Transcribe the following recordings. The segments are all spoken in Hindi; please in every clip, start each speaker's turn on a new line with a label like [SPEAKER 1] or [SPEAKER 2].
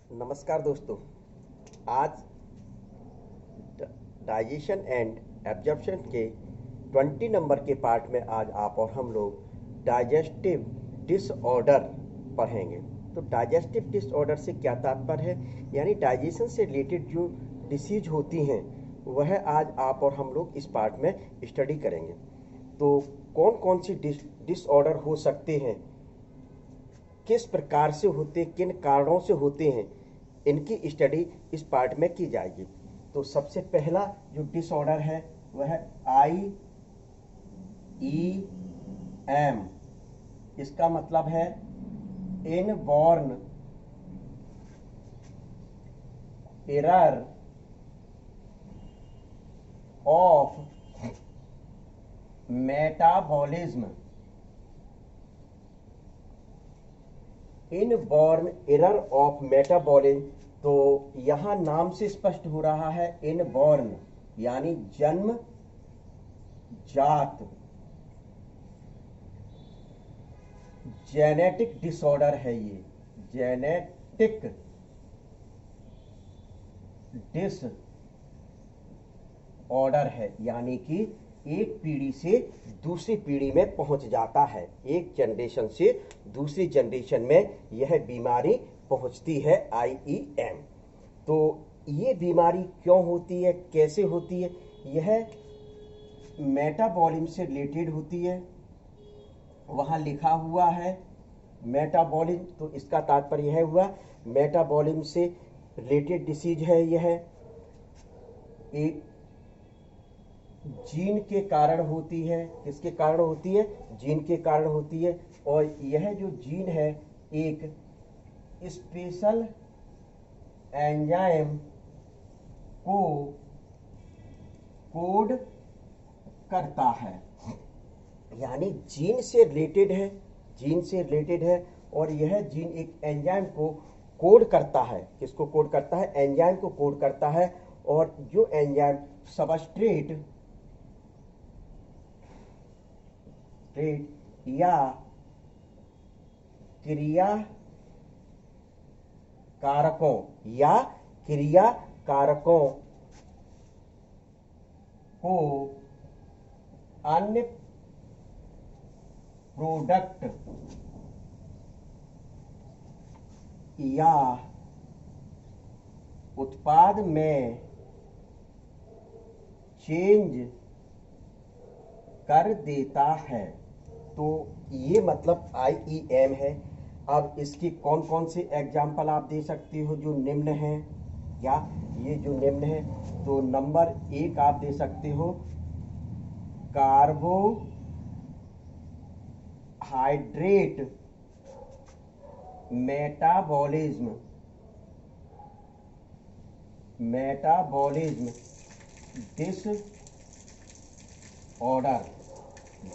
[SPEAKER 1] नमस्कार दोस्तों। आज डाइजेशन एंड एब्जॉर्प्शन के 20 नंबर के पार्ट में आज आप और हम लोग डाइजेस्टिव डिसऑर्डर पढ़ेंगे। तो डाइजेस्टिव डिसऑर्डर से क्या तात्पर्य है, यानी डाइजेशन से रिलेटेड जो डिसीज होती हैं वह आज आप और हम लोग इस पार्ट में स्टडी करेंगे। तो कौन कौन सी डिसऑर्डर हो सकते हैं, किस प्रकार से होते, किन कारणों से होते हैं, इनकी स्टडी इस पार्ट में की जाएगी। तो सबसे पहला जो डिसऑर्डर है वह है IEM। इसका मतलब है inborn error of metabolism. Inborn error of metabolism, तो यहां नाम से स्पष्ट हो रहा है इनबॉर्न यानी जन्म जात जेनेटिक डिसऑर्डर है। ये जेनेटिक डिसऑर्डर है, यानी कि एक पीढ़ी से दूसरी पीढ़ी में पहुंच जाता है, एक जनरेशन से दूसरी जनरेशन में यह बीमारी पहुंचती है IEM। तो ये बीमारी क्यों होती है, कैसे होती है? यह मेटाबॉलिज्म से रिलेटेड होती है। वहां लिखा हुआ है मेटाबॉलिज्म, तो इसका तात्पर्य यह हुआ मेटाबॉलिज्म से रिलेटेड डिसीज है। यह एक जीन के कारण होती है। किसके कारण होती है? जीन के कारण होती है। और यह जो जीन है एक स्पेशल एंजाइम को कोड करता है, यानी जीन से रिलेटेड है, जीन से रिलेटेड है। और यह जीन एक एंजाइम को कोड करता है। किसको कोड करता है? एंजाइम को कोड करता है। और जो एंजाइम सबस्ट्रेट या क्रिया कारकों को अन्य प्रोडक्ट या उत्पाद में चेंज कर देता है। तो ये मतलब IEM है। अब इसकी कौन कौन से एग्जाम्पल आप दे सकते हो जो निम्न हैं, या ये जो निम्न है, तो नंबर 1 आप दे सकते हो कार्बोहाइड्रेट मेटाबॉलिज्म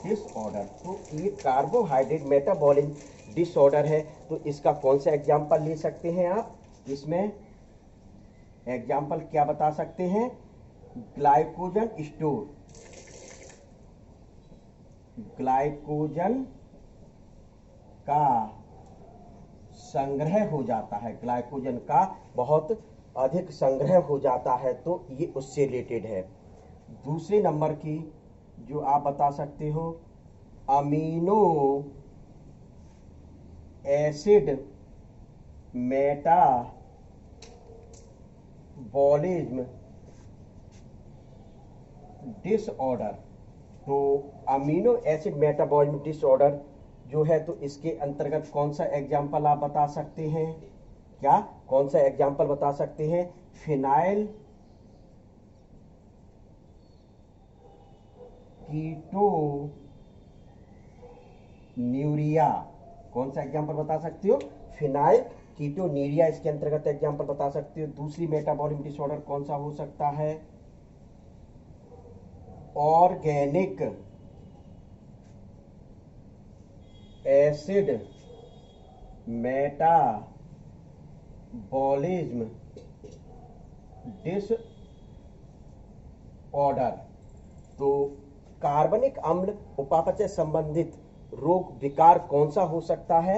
[SPEAKER 1] डिसऑर्डर। तो ये कार्बोहाइड्रेट मेटाबॉलिज्म डिसऑर्डर है। तो इसका कौन सा एग्जाम्पल ले सकते हैं आप? इसमें एग्जाम्पल क्या बता सकते हैं? ग्लाइकोजन का संग्रह हो जाता है, ग्लाइकोजन का बहुत अधिक संग्रह हो जाता है, तो ये उससे रिलेटेड है। दूसरे नंबर की जो आप बता सकते हो अमीनो एसिड मेटाबॉलिज्म डिसऑर्डर। तो अमीनो एसिड मेटाबॉलिज्म डिसऑर्डर जो है, तो इसके अंतर्गत कौन सा एग्जाम्पल आप बता सकते हैं? क्या कौन सा एग्जाम्पल बता सकते हैं? Phenyl ketonuria. कौन सा एग्जाम्पल बता सकते हो? फिनाइल कीटोन्यूरिया इसके अंतर्गत एग्जाम्पल बता सकते हो। दूसरी मेटाबॉलिज्म डिसऑर्डर कौन सा हो सकता है? Organic acid metabolism disorder. तो कार्बनिक अम्ल उपापचय संबंधित रोग विकार कौन सा हो सकता है?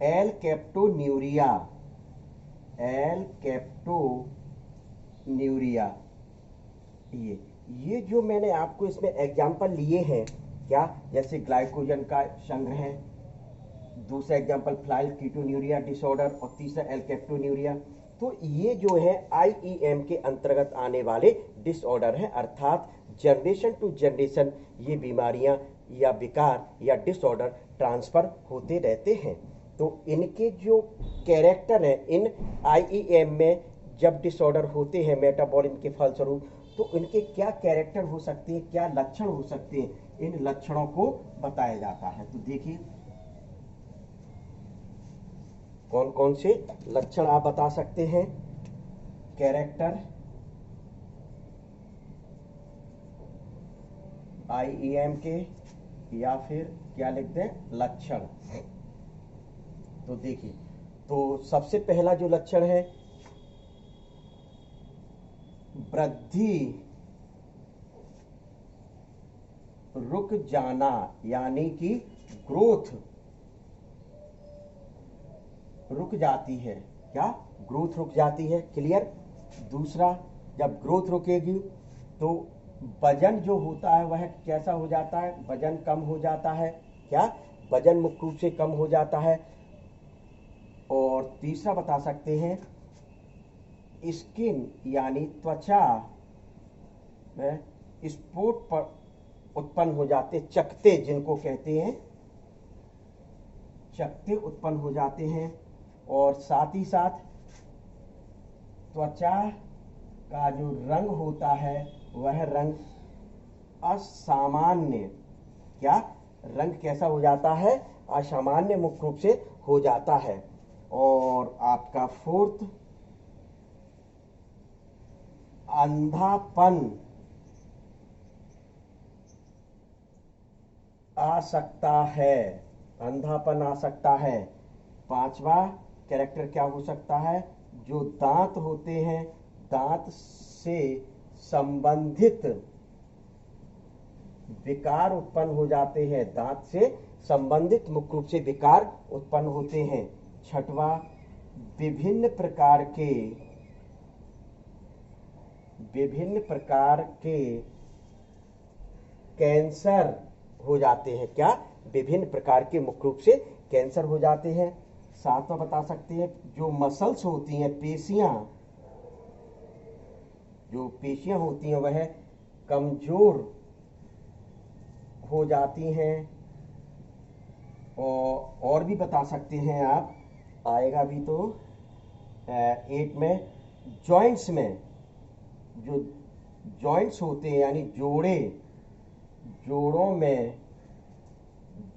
[SPEAKER 1] एल कैप्टोन्यूरिया। एल कैप्टोन्यूरिया। ये जो मैंने आपको इसमें एग्जाम्पल लिए हैं क्या, जैसे ग्लाइकोजन का संग्रह है, दूसरा एग्जाम्पल फ्लाइल कीटोन्यूरिया डिसऑर्डर और तीसरा एल कैप्टोन्यूरिया। तो ये जो है आईईएम के अंतर्गत आने वाले डिसऑर्डर हैं, अर्थात जनरेशन टू जनरेशन ये बीमारियां या विकार या डिसऑर्डर ट्रांसफर होते रहते हैं। तो इनके जो कैरेक्टर हैं इन आईईएम में जब डिसऑर्डर होते हैं मेटाबॉलिज्म के फलस्वरूप, तो इनके क्या कैरेक्टर हो सकते हैं, क्या लक्षण हो सकते हैं, इन लक्षणों को बताया जाता है। तो देखिए कौन कौन से लक्षण आप बता सकते हैं, कैरेक्टर आईईएम के, या फिर क्या लिखते हैं लक्षण। तो देखिए, तो सबसे पहला जो लक्षण है वृद्धि रुक जाना, यानी कि ग्रोथ रुक जाती है, क्या ग्रोथ रुक जाती है, क्लियर। दूसरा, जब ग्रोथ रुकेगी तो वजन जो होता है वह कैसा हो जाता है, वजन कम हो जाता है, क्या वजन मुख्य रूप से कम हो जाता है। और तीसरा बता सकते हैं स्किन यानी त्वचा में स्पॉट पर उत्पन्न हो जाते, चकते जिनको कहते हैं, चकते उत्पन्न हो जाते हैं। और साथ ही साथ त्वचा का जो रंग होता है वह रंग असामान्य, क्या रंग कैसा हो जाता है, असामान्य मुख्य रूप से हो जाता है। और आपका फोर्थ, अंधापन आ सकता है, अंधापन आ सकता है। पांचवा कैरेक्टर क्या हो सकता है, जो दांत होते हैं दांत से संबंधित विकार उत्पन्न हो जाते हैं, दांत से संबंधित मुख्य रूप से विकार उत्पन्न होते हैं। छठवा, विभिन्न प्रकार के कैंसर हो जाते हैं, क्या विभिन्न प्रकार के मुख्य रूप से कैंसर हो जाते हैं। सातवां बता सकते हैं जो मसल्स होती हैं, पेशियां, जो पेशियां होती हैं वह कमजोर हो जाती हैं। और भी बता सकते हैं आप, आएगा भी तो 8 में, जॉइंट्स में जो जॉइंट्स होते हैं यानी जोड़ों में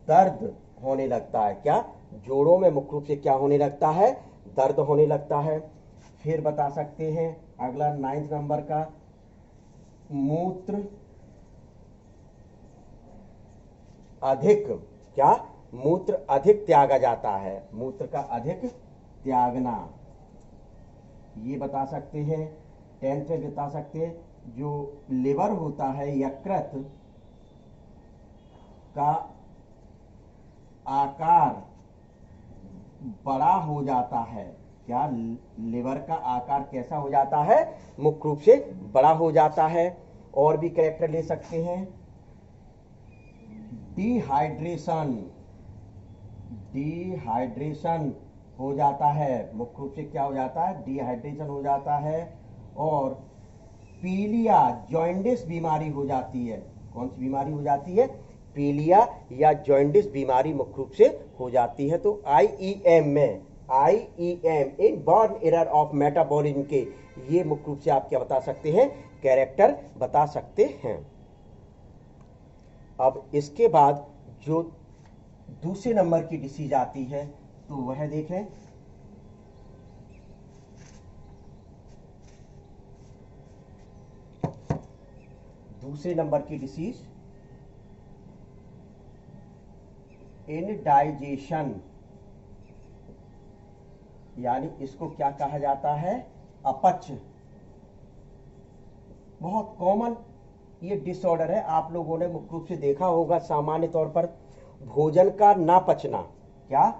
[SPEAKER 1] दर्द होने लगता है, क्या जोड़ों में मुख्य रूप से क्या होने लगता है, दर्द होने लगता है। फिर बता सकते हैं अगला 9 नंबर का, मूत्र अधिक, क्या मूत्र अधिक त्यागा जाता है, मूत्र का अधिक त्यागना, ये बता सकते हैं। 10th में बता सकते हैं जो लिवर होता है यकृत का आकार बड़ा हो जाता है, क्या लिवर का आकार कैसा हो जाता है, मुख्य रूप से बड़ा हो जाता है। और भी कैरेक्टर ले सकते हैं, डिहाइड्रेशन हो जाता है, मुख्य रूप से क्या हो जाता है, डिहाइड्रेशन हो जाता है। और पीलिया जॉइंडिस बीमारी हो जाती है, कौन सी बीमारी हो जाती है, पीलिया या जॉइंडिस बीमारी मुख्य रूप से हो जाती है। तो आईईएम में, IEM inborn error of metabolism के ये मुख्य रूप से आप क्या बता सकते हैं, कैरेक्टर बता सकते हैं। अब इसके बाद जो दूसरे नंबर की डिसीज आती है तो वह देखें, दूसरे नंबर की डिसीज इनडाइजेशन, यानी इसको क्या कहा जाता है, अपच। बहुत कॉमन ये डिसऑर्डर है, आप लोगों ने मुख्य रूप से देखा होगा सामान्य तौर पर, भोजन का ना पचना, क्या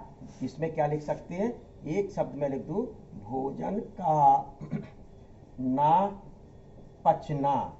[SPEAKER 1] इसमें क्या लिख सकते हैं, एक शब्द में लिख दूं, भोजन का ना पचना,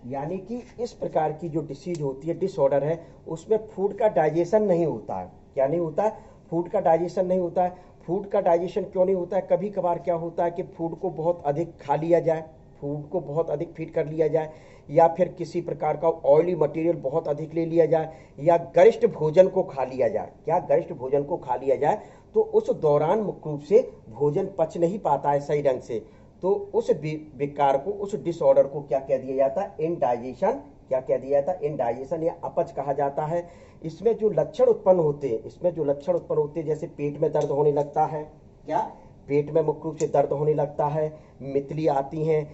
[SPEAKER 1] यानी कि इस प्रकार की जो डिसीज होती है, डिसऑर्डर है, उसमें फूड का डाइजेशन नहीं होता है। क्या नहीं होता है? फूड का डाइजेशन नहीं होता है। फूड का डाइजेशन क्यों नहीं होता है? कभी कभार क्या होता है कि फूड को बहुत अधिक खा लिया जाए, फूड को बहुत अधिक फीड कर लिया जाए, या फिर किसी प्रकार का ऑयली मटेरियल बहुत अधिक ले लिया जाए, या गरिष्ठ भोजन को खा लिया जाए। क्या? गरिष्ठ भोजन को खा लिया जाए, तो उस दौरान मुख्य रूप से भोजन पच नहीं पाता है सही ढंग से, तो उस विकार को, उस डिसऑर्डर को क्या कह दिया जाता है? इनडाइजेशन। क्या कह दिया जाता है? इनडाइजेशन या अपच कहा जाता है। इसमें जो लक्षण उत्पन्न होते हैं, इसमें जो लक्षण उत्पन्न होते हैं, जैसे पेट में दर्द होने लगता है। क्या? पेट में मुख्य रूप से दर्द होने लगता है, मितली आती हैं,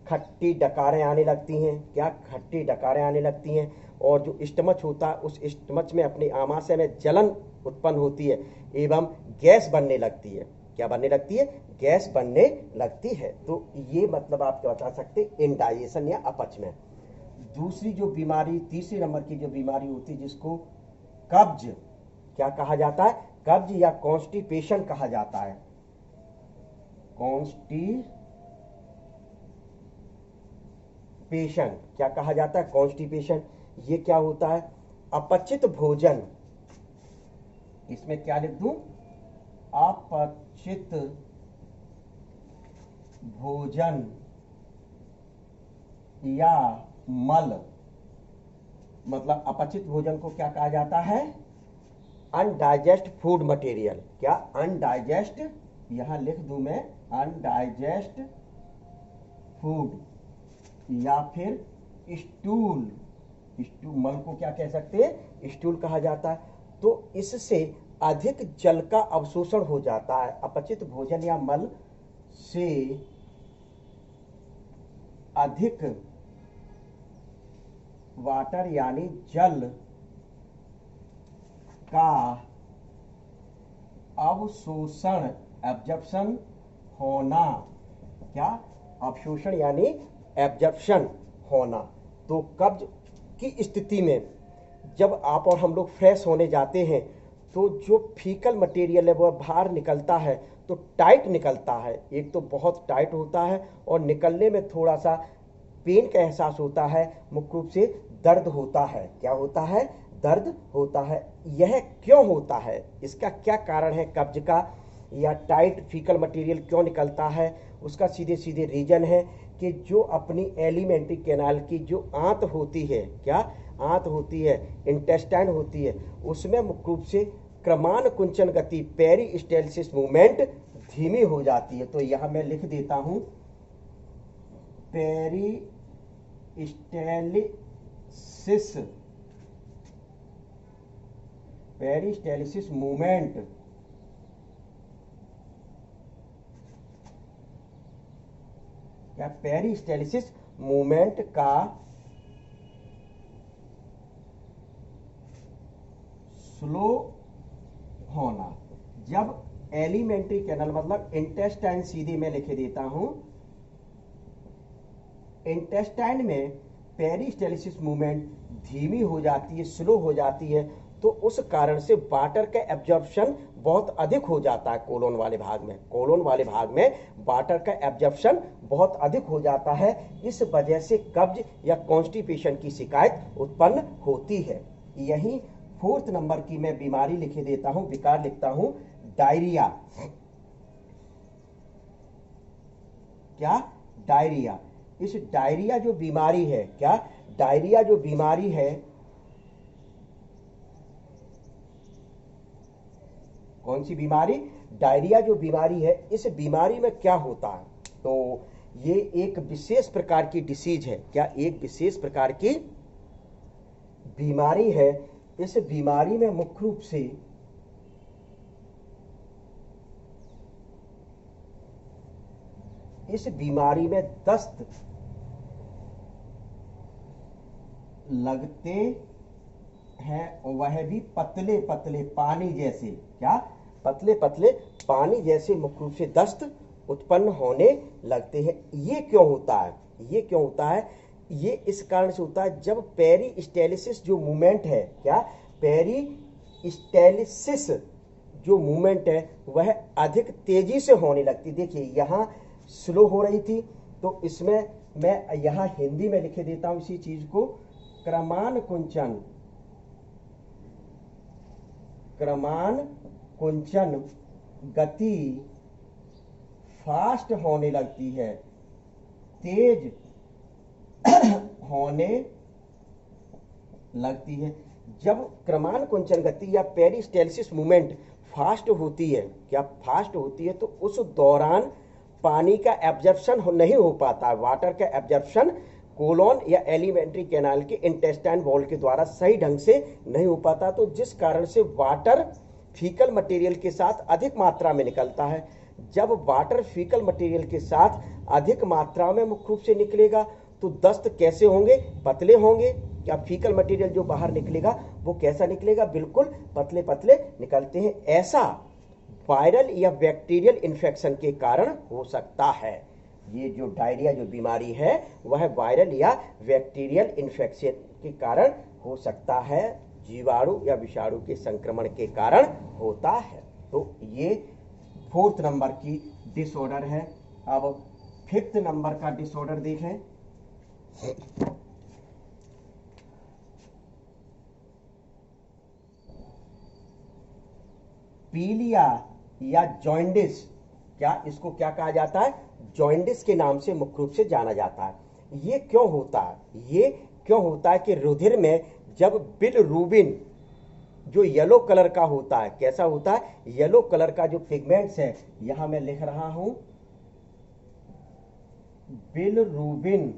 [SPEAKER 1] खट्टी डकारें आने लगती हैं। क्या? खट्टी डकारें आने लगती हैं। और जो स्टमच होता है, उस स्टमच में अपने आमाशय में जलन उत्पन्न होती है एवं गैस बनने लगती है। क्या बनने लगती है? गैस बनने लगती है। तो ये मतलब आप क्या बता सकते? इनडाइजेशन या अपच में। दूसरी जो बीमारी, तीसरे नंबर की जो बीमारी होती है, जिसको कब्ज क्या कहा जाता है? कब्ज या कॉन्स्टिपेशन कहा जाता है। कॉन्स्टिपेशन क्या कहा जाता है? कॉन्स्टिपेशन। ये क्या होता है? अपचित भोजन। इसमें क्या लिख दूं? अपचित भोजन या मल। मतलब अपचित भोजन को क्या कहा जाता है? अनडाइजेस्ट फूड मटेरियल। क्या? अनडाइजेस्ट, यहां लिख दूं मैं, अनडाइजेस्ट फूड, या फिर स्टूल। मल को क्या कह सकते हैं? स्टूल कहा जाता है। तो इससे अधिक जल का अवशोषण हो जाता है। अपचित भोजन या मल से अधिक वाटर यानी जल का अवशोषण, एब्जॉर्प्शन होना। क्या? अवशोषण यानी एब्जॉर्प्शन होना। तो कब्ज की स्थिति में जब आप और हम लोग फ्रेश होने जाते हैं, तो जो फीकल मटेरियल है वह बाहर निकलता है, तो टाइट निकलता है। एक तो बहुत टाइट होता है और निकलने में थोड़ा सा पेन का एहसास होता है, मुख्य रूप से दर्द होता है। क्या होता है? दर्द होता है। यह क्यों होता है? इसका क्या कारण है? कब्ज का या टाइट फीकल मटेरियल क्यों निकलता है? उसका सीधे सीधे रीजन है कि जो अपनी एलिमेंट्री कैनाल की जो आंत होती है, क्या आंत होती है, इंटेस्टाइन होती है, उसमें मुख्य रूप से क्रमान कुंचन गति, पेरिस्टाल्सिस मूवमेंट धीमी हो जाती है। तो यहां मैं लिख देता हूं, पेरिस्टाल्सिस मूवमेंट या पेरिस्टाल्सिस मूवमेंट का स्लो होना। जब एलिमेंट्री कैनल मतलब इंटेस्टाइन, सीधे मैं लिख देता हूं, इंटेस्टाइन में पेरिस्टाल्सिस मूवमेंट धीमी हो जाती है, स्लो हो जाती है, तो उस कारण से वाटर का एब्जॉर्प्शन बहुत अधिक हो जाता है कोलोन वाले भाग में। कोलोन वाले भाग में वाटर का एब्जॉर्प्शन बहुत अधिक हो जाता है। इस वजह से कब्ज या कॉन्स्टिपेशन की शिकायत उत्पन्न होती है। यही फोर्थ नंबर की मैं बीमारी लिख देता हूं, विकार लिखता हूं, डायरिया। क्या? डायरिया। इस डायरिया जो बीमारी है, क्या डायरिया जो बीमारी है, कौन सी बीमारी? डायरिया जो बीमारी है, इस बीमारी में क्या होता है? तो ये एक विशेष प्रकार की डिसीज है। क्या? एक विशेष प्रकार की बीमारी है। इस बीमारी में मुख्य रूप से इस बीमारी में दस्त लगते हैं, वह भी पतले पतले पानी जैसे। क्या? पतले पतले पानी जैसे मुख्य रूप से दस्त उत्पन्न होने लगते हैं। ये क्यों होता है? ये क्यों होता है? ये इस कारण से होता है, जब पेरिस्टाल्सिस जो मूवमेंट है, क्या पेरिस्टाल्सिस जो मूवमेंट है वह अधिक तेजी से होने लगती। देखिए यहाँ स्लो हो रही थी, तो इसमें मैं यहाँ हिंदी में लिखे देता हूं इसी चीज को, क्रमान कुंचन गति फास्ट होने लगती है, तेज होने लगती है। जब क्रमान कुंचन गति या पेरिस्टेल्सिस मूवमेंट फास्ट होती है, क्या फास्ट होती है, तो उस दौरान पानी का एब्जॉर्प्शन नहीं हो पाता, वाटर का एब्जॉर्प्शन कोलोन या एलिमेंट्री कैनाल के इंटेस्टाइन वॉल के द्वारा सही ढंग से नहीं हो पाता, तो जिस कारण से वाटर फीकल मटेरियल के साथ अधिक मात्रा में निकलता है। जब वाटर फीकल मटेरियल के साथ अधिक मात्रा में मुख्य रूप से निकलेगा तो दस्त कैसे होंगे, पतले होंगे। क्या फीकल मटेरियल जो बाहर निकलेगा वो कैसा निकलेगा, बिल्कुल पतले पतले निकलते हैं। ऐसा वायरल या बैक्टीरियल इन्फेक्शन के कारण हो सकता है। ये जो डायरिया जो बीमारी है वह वायरल या बैक्टीरियल इन्फेक्शन के कारण हो सकता है, जीवाणु या विषाणु के संक्रमण के कारण होता है। तो ये 4th नंबर की डिसऑर्डर है। अब 5th नंबर का डिसऑर्डर देखें। पीलिया या जॉइंडिस, क्या इसको क्या कहा जाता है, जॉइंडिस के नाम से मुख्य रूप से जाना जाता है। ये क्यों होता है, ये क्यों होता है कि रुधिर में जब बिलरुबिन जो येलो कलर का होता है, कैसा होता है, येलो कलर का जो पिगमेंट्स है, यहां मैं लिख रहा हूं बिलरुबिन,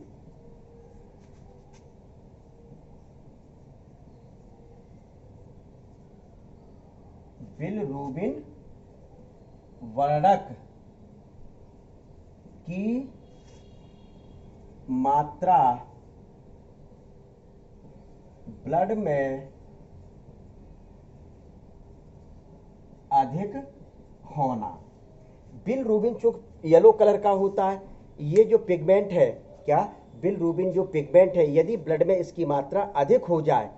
[SPEAKER 1] बिलरुबिन वर्णक की मात्रा ब्लड में अधिक होना। बिलरुबिन जो येलो कलर का होता है, ये जो पिगमेंट है, क्या बिलरुबिन जो पिगमेंट है, यदि ब्लड में इसकी मात्रा अधिक हो जाए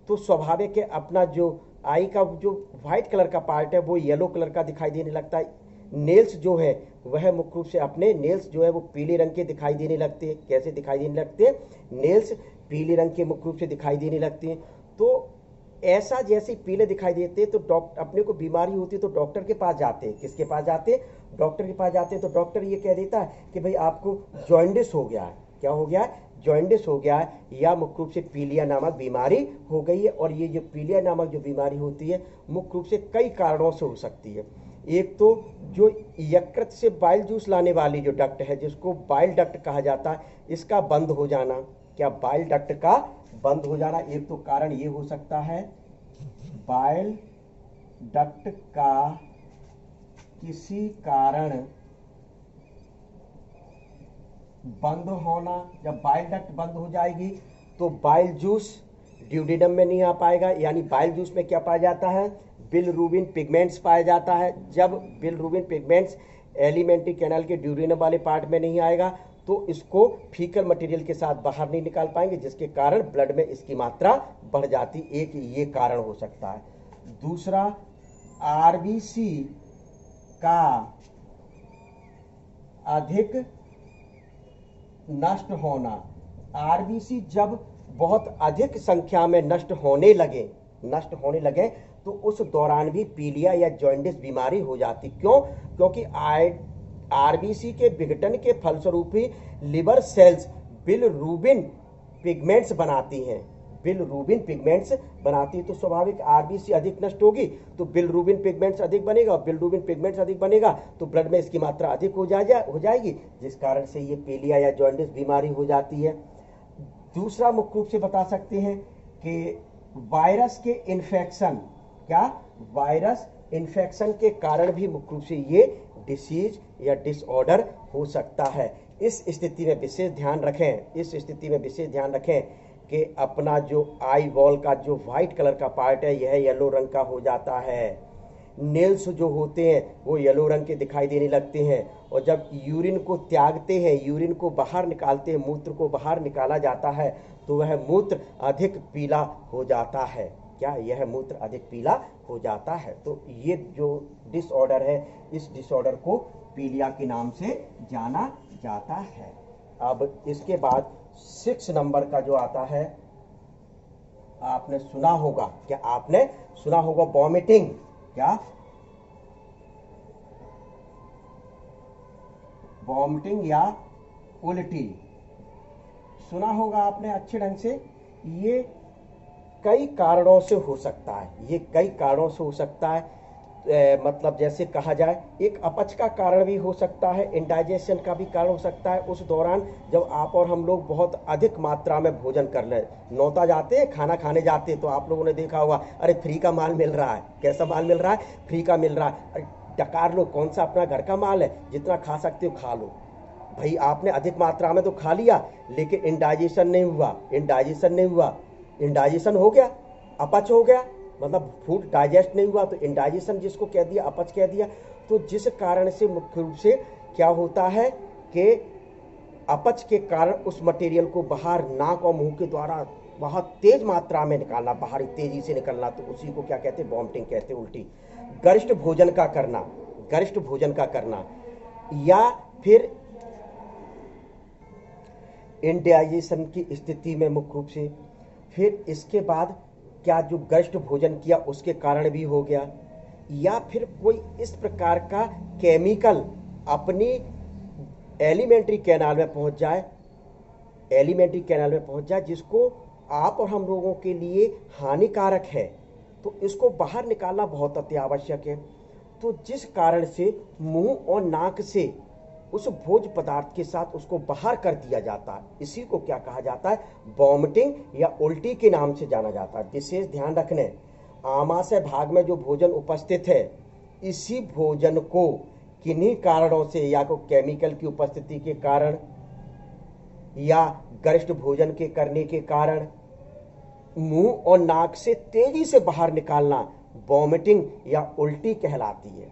[SPEAKER 1] तो स्वाभाविक है अपना जो आई का जो व्हाइट कलर का पार्ट है वो येलो कलर का दिखाई देने लगता है। नेल्स जो है वह मुख्य रूप से अपने नेल्स जो है वो पीले रंग के दिखाई देने लगते हैं। कैसे दिखाई देने लगते हैं, नेल्स पीले रंग के मुख्य रूप से दिखाई देने लगते हैं। तो ऐसा जैसे पीले दिखाई देते हैं तो डॉक्टर, अपने को बीमारी होती है तो डॉक्टर के पास जाते हैं। किसके पास जाते हैं, डॉक्टर के पास जाते हैं। तो डॉक्टर ये कह देता है कि भाई आपको जॉइंडिस हो गया है। क्या हो गया है, जॉइंडिस हो गया है, या मुख्य रूप से पीलिया नामक बीमारी हो गई है। और ये जो पीलिया नामक जो बीमारी होती है मुख्य रूप से कई कारणों से हो सकती है। एक तो जो यकृत से बाइल जूस लाने वाली जो डक्ट है, जिसको बाइल डक्ट कहा जाता है, इसका बंद हो जाना। क्या बाइल डक्ट का बंद हो जाना एक तो कारण ये हो सकता है, बाइल डक्ट का किसी कारण बंद होना। जब बाइल डक्ट बंद हो जाएगी तो बाइल जूस ड्यूडेनम में नहीं आ पाएगा, यानी बाइल जूस में क्या पाया जाता है, बिलरुबिन पिगमेंट्स पाया जाता है। जब बिलरुबिन पिगमेंट्स एलिमेंट्री कैनाल के ड्यूडेनम वाले पार्ट में नहीं आएगा तो इसको फीकल मटेरियल के साथ बाहर नहीं निकाल पाएंगे, जिसके कारण ब्लड में इसकी मात्रा बढ़ जाती। एक ये कारण हो सकता है। दूसरा, आरबीसी का अधिक नष्ट होना। आरबीसी जब बहुत अधिक संख्या में नष्ट होने लगे तो उस दौरान भी पीलिया या जॉइंडिस बीमारी हो जाती। क्यों, क्योंकि आरबीसी के विघटन के फलस्वरूप ही लिवर सेल्स बिलरुबिन पिगमेंट्स बनाती हैं, बिलरुबिन पिगमेंट्स बनाती है। तो स्वाभाविक आरबीसी अधिक नष्ट होगी तो बिलरुबिन पिगमेंट्स अधिक बनेगा, और बिलरुबिन पिगमेंट्स अधिक बनेगा तो ब्लड में इसकी मात्रा अधिक हो जाएगी, जिस कारण से ये पीलिया या जॉइंडिस बीमारी हो जाती है। दूसरा मुख्य रूप से बता सकते हैं कि वायरस के इन्फेक्शन, क्या वायरस इन्फेक्शन के कारण भी मुख्य रूप से ये डिसीज या डिसऑर्डर हो सकता है। इस स्थिति में विशेष ध्यान रखें कि अपना जो आई वॉल का जो व्हाइट कलर का पार्ट है यह येलो रंग का हो जाता है। नेल्स जो होते हैं वो येलो रंग के दिखाई देने लगते हैं, और जब यूरिन को त्यागते हैं, यूरिन को बाहर निकालते हैं, मूत्र को बाहर निकाला जाता है तो वह मूत्र अधिक पीला हो जाता है। क्या यह मूत्र अधिक पीला हो जाता है। तो ये जो डिसऑर्डर है, इस डिसऑर्डर को पीलिया के नाम से जाना जाता है। अब इसके बाद 6 नंबर का जो आता है, आपने सुना होगा, क्या आपने सुना होगा वॉमिटिंग, क्या वॉमिटिंग या उल्टी सुना होगा आपने अच्छे ढंग से। ये कई कारणों से हो सकता है, ये कई कारणों से हो सकता है। मतलब जैसे कहा जाए, एक अपच का कारण भी हो सकता है, इंडाइजेशन का भी कारण हो सकता है। उस दौरान जब आप और हम लोग बहुत अधिक मात्रा में भोजन कर ले, नौता जाते हैं, खाना खाने जाते हैं, तो आप लोगों ने देखा होगा, अरे फ्री का माल मिल रहा है। कैसा माल मिल रहा है? फ्री का मिल रहा है, अरे डकार लो, कौन सा अपना घर का माल है, जितना खा सकते हो खा लो। भाई आपने अधिक मात्रा में तो खा लिया, लेकिन इंडाइजेशन नहीं हुआ, इंडाइजेशन नहीं हुआ, इंडाइजेशन हो गया, अपच हो गया, मतलब फूड डाइजेस्ट नहीं हुआ, तो इंडाइजेशन जिसको कह दिया, अपच कह दिया। तो जिस कारण से मुख्य रूप से क्या होता है कि अपच के कारण उस मटेरियल को बाहर नाक और मुंह के द्वारा बहुत तेज मात्रा में निकालना, बाहरी तेजी से निकलना, तो उसी को क्या कहते हैं? वॉमिटिंग कहते हैं, उल्टी। गरिष्ठ भोजन का करना, गरिष्ठ भोजन का करना, या फिर इंडाइजेशन की स्थिति में मुख्य रूप से। फिर इसके बाद क्या जो गरिष्ठ भोजन किया उसके कारण भी हो गया, या फिर कोई इस प्रकार का केमिकल अपनी एलिमेंट्री कैनाल में पहुंच जाए, एलिमेंट्री कैनाल में पहुंच जाए, जिसको आप और हम लोगों के लिए हानिकारक है, तो इसको बाहर निकालना बहुत अति आवश्यक है। तो जिस कारण से मुंह और नाक से उस भोज्य पदार्थ के साथ उसको बाहर कर दिया जाता है, इसी को क्या कहा जाता है? वॉमिटिंग या उल्टी के नाम से जाना जाता है। विशेष ध्यान रखने, आमाशय भाग में जो भोजन उपस्थित है, इसी भोजन को किन्हीं कारणों से, या को केमिकल की उपस्थिति के कारण या गरिष्ठ भोजन के करने के कारण मुंह और नाक से तेजी से बाहर निकालना वॉमिटिंग या उल्टी कहलाती है।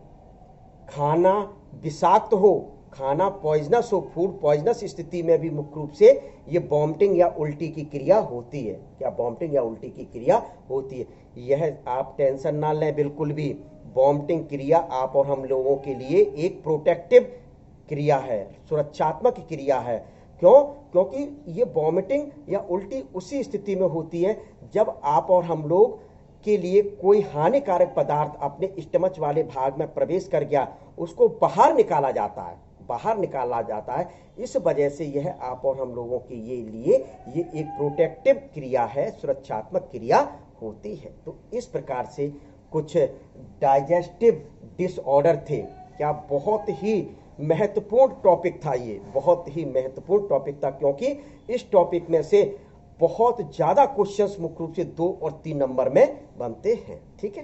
[SPEAKER 1] खाना विषाक्त हो, खाना पॉइजनस हो, फूड पॉइजनस स्थिति में भी मुख्य रूप से ये वॉमिटिंग या उल्टी की क्रिया होती है। क्या वॉमिटिंग या उल्टी की क्रिया होती है? यह आप टेंशन ना लें बिल्कुल भी। वॉमिटिंग क्रिया आप और हम लोगों के लिए एक प्रोटेक्टिव क्रिया है, सुरक्षात्मक क्रिया है। क्यों? क्योंकि ये वॉमिटिंग या उल्टी उसी स्थिति में होती है जब आप और हम लोग के लिए कोई हानिकारक पदार्थ अपने स्टमच वाले भाग में प्रवेश कर गया, उसको बाहर निकाला जाता है, बाहर निकाला जाता है। इस वजह से यह आप और हम लोगों के लिए ये एक प्रोटेक्टिव क्रिया है, सुरक्षात्मक क्रिया होती है। तो इस प्रकार से कुछ डाइजेस्टिव डिसऑर्डर थे। क्या बहुत ही महत्वपूर्ण टॉपिक था, ये बहुत ही महत्वपूर्ण टॉपिक था, क्योंकि इस टॉपिक में से बहुत ज्यादा क्वेश्चंस मुख्य रूप से 2 और 3 नंबर में बनते हैं। ठीक है।